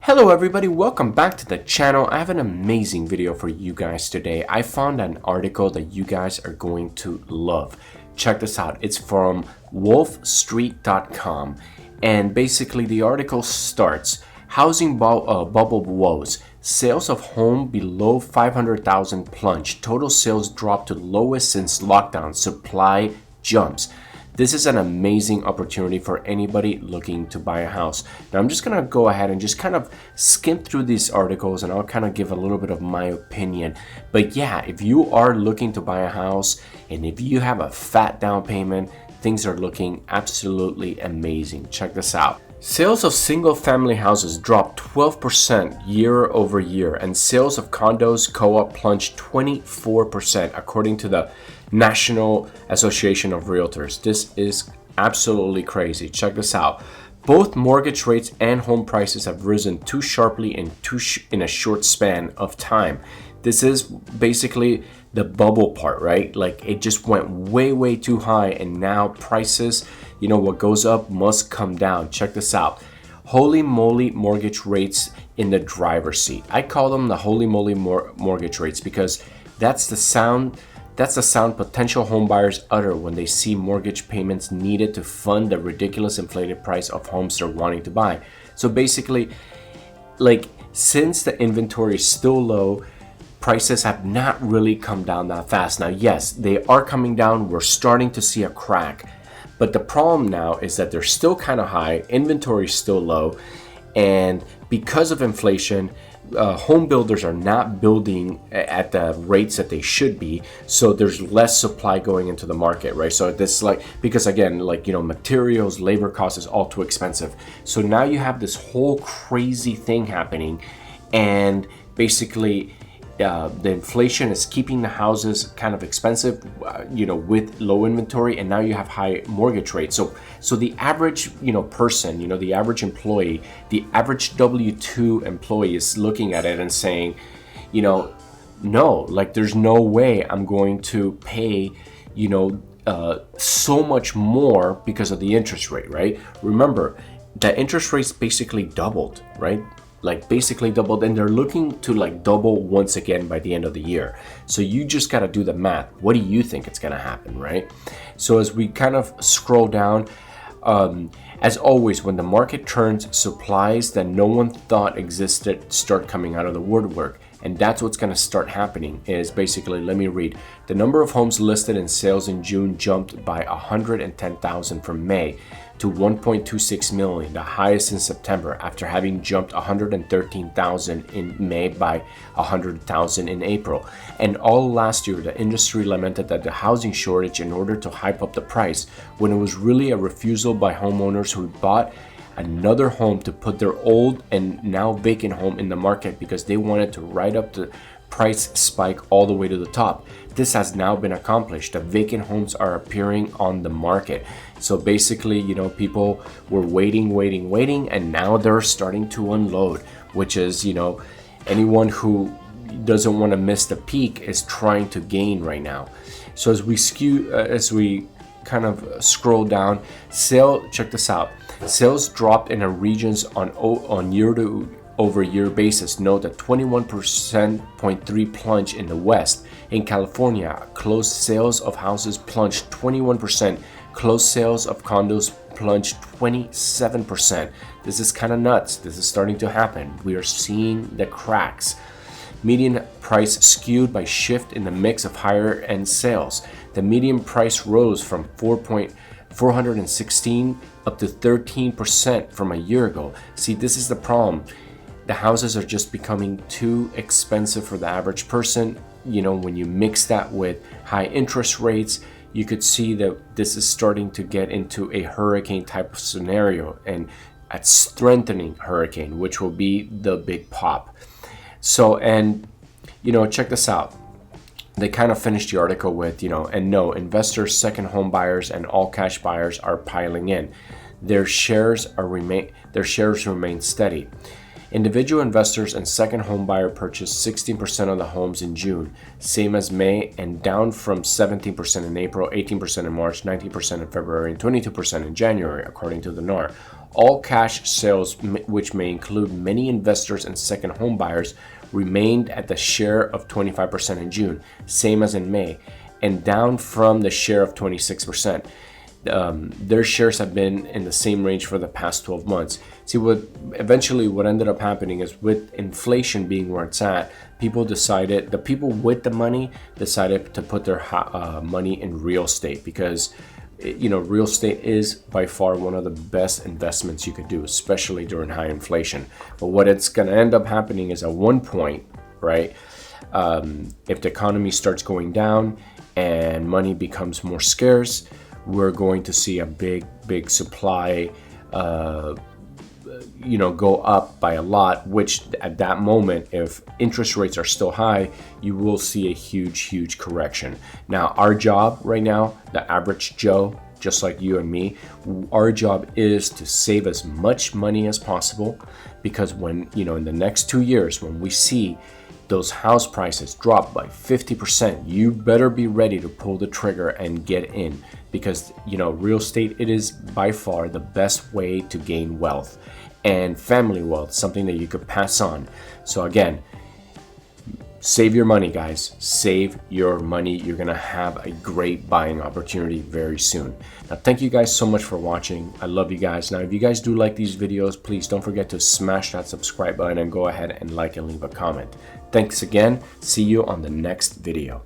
Hello everybody, welcome back to the channel. I have an amazing video for you guys today. I found an article that you guys are going to love. Check this out. It's from wolfstreet.com, and basically the article starts, Housing Bubble Woes. Sales of home below 500,000 plunge. Total sales drop to lowest since lockdown. Supply jumps. This is an amazing opportunity for anybody looking to buy a house. Now I'm just gonna go ahead and just kind of skim through these articles and I'll kind of give a little bit of my opinion. But yeah, if you are looking to buy a house and if you have a fat down payment, things are looking absolutely amazing. Check this out. Sales of single-family houses dropped 12% year over year, and sales of condos co-op plunged 24%, according to the National Association of Realtors. This is absolutely crazy. Check this out. Both mortgage rates and home prices have risen too sharply in a short span of time. This is basically the bubble part, right? Like it just went way too high, and now prices, what goes up must come down. Check this out. Holy moly mortgage rates in the driver's seat. I call them the holy moly mortgage rates because that's the sound potential home buyers utter when they see mortgage payments needed to fund the ridiculous inflated price of homes they're wanting to buy. So basically, since the inventory is still low, prices have not really come down that fast. Now, yes, they are coming down. We're starting to see a crack. But the problem now is that they're still kind of high, inventory is still low, and because of inflation, home builders are not building at the rates that they should be, so there's less supply going into the market, right? So this because again, materials, labor costs is all too expensive. So now you have this whole crazy thing happening, and basically the inflation is keeping the houses kind of expensive, with low inventory, and now you have high mortgage rates. So the average, person, the average employee, the average W-2 employee is looking at it and saying, no, there's no way I'm going to pay, so much more because of the interest rate, right? Remember, the interest rates basically doubled, right? Basically doubled, and they're looking to double once again by the end of the year. So you just got to do the math. What do you think it's going to happen, right? So as we kind of scroll down, as always, when the market turns, supplies that no one thought existed start coming out of the woodwork. And that's what's going to start happening is basically, let me read. The number of homes listed in sales in June jumped by 110,000 from May to 1.26 million, the highest in September, after having jumped 113,000 in May by 100,000 in April. And all last year, the industry lamented that the housing shortage in order to hype up the price, when it was really a refusal by homeowners who bought another home to put their old and now vacant home in the market because they wanted to ride up the price spike all the way to the top. This has now been accomplished. The vacant homes are appearing on the market. So basically, people were waiting, and now they're starting to unload, which is, anyone who doesn't want to miss the peak is trying to gain right now. So as we kind of scroll down, check this out. Sales dropped in the regions on year-over-year basis. Note that 21.3% plunge in the West. In California, closed sales of houses plunged 21%. Closed sales of condos plunged 27%. This is kind of nuts. This is starting to happen. We are seeing the cracks. Median price skewed by shift in the mix of higher end sales. The median price rose from 416 up to 13% from a year ago. See, this is the problem. The houses are just becoming too expensive for the average person. When you mix that with high interest rates, you could see that this is starting to get into a hurricane type of scenario, and a strengthening hurricane, which will be the big pop. So, and check this out. They kind of finished the article with, and no, investors, second home buyers, and all cash buyers are piling in. Their shares remain steady. Individual investors and second home buyer purchased 16% of the homes in June, same as May, and down from 17% in April, 18% in March, 19% in February, and 22% in January, according to the NAR. All cash sales, which may include many investors and second home buyers, remained at the share of 25% in June, same as in May, and down from the share of 26%. Their shares have been in the same range for the past 12 months. See, what ended up happening is, with inflation being where it's at, the people with the money decided to put their money in real estate, because real estate is by far one of the best investments you could do, especially during high inflation. But what it's going to end up happening is, at one point, right, if the economy starts going down and money becomes more scarce, we're going to see a big supply go up by a lot, which at that moment, if interest rates are still high, you will see a huge correction. Now, our job right now, the average Joe, just like you and me, our job is to save as much money as possible, because when, in the next 2 years, when we see those house prices drop by 50%, you better be ready to pull the trigger and get in, because real estate, it is by far the best way to gain wealth and family wealth, something that you could pass on. So again, save your money, guys. Save your money. You're gonna have a great buying opportunity very soon. Now, thank you guys so much for watching. I love you guys. Now, if you guys do like these videos, please don't forget to smash that subscribe button and go ahead and like and leave a comment. Thanks again. See you on the next video.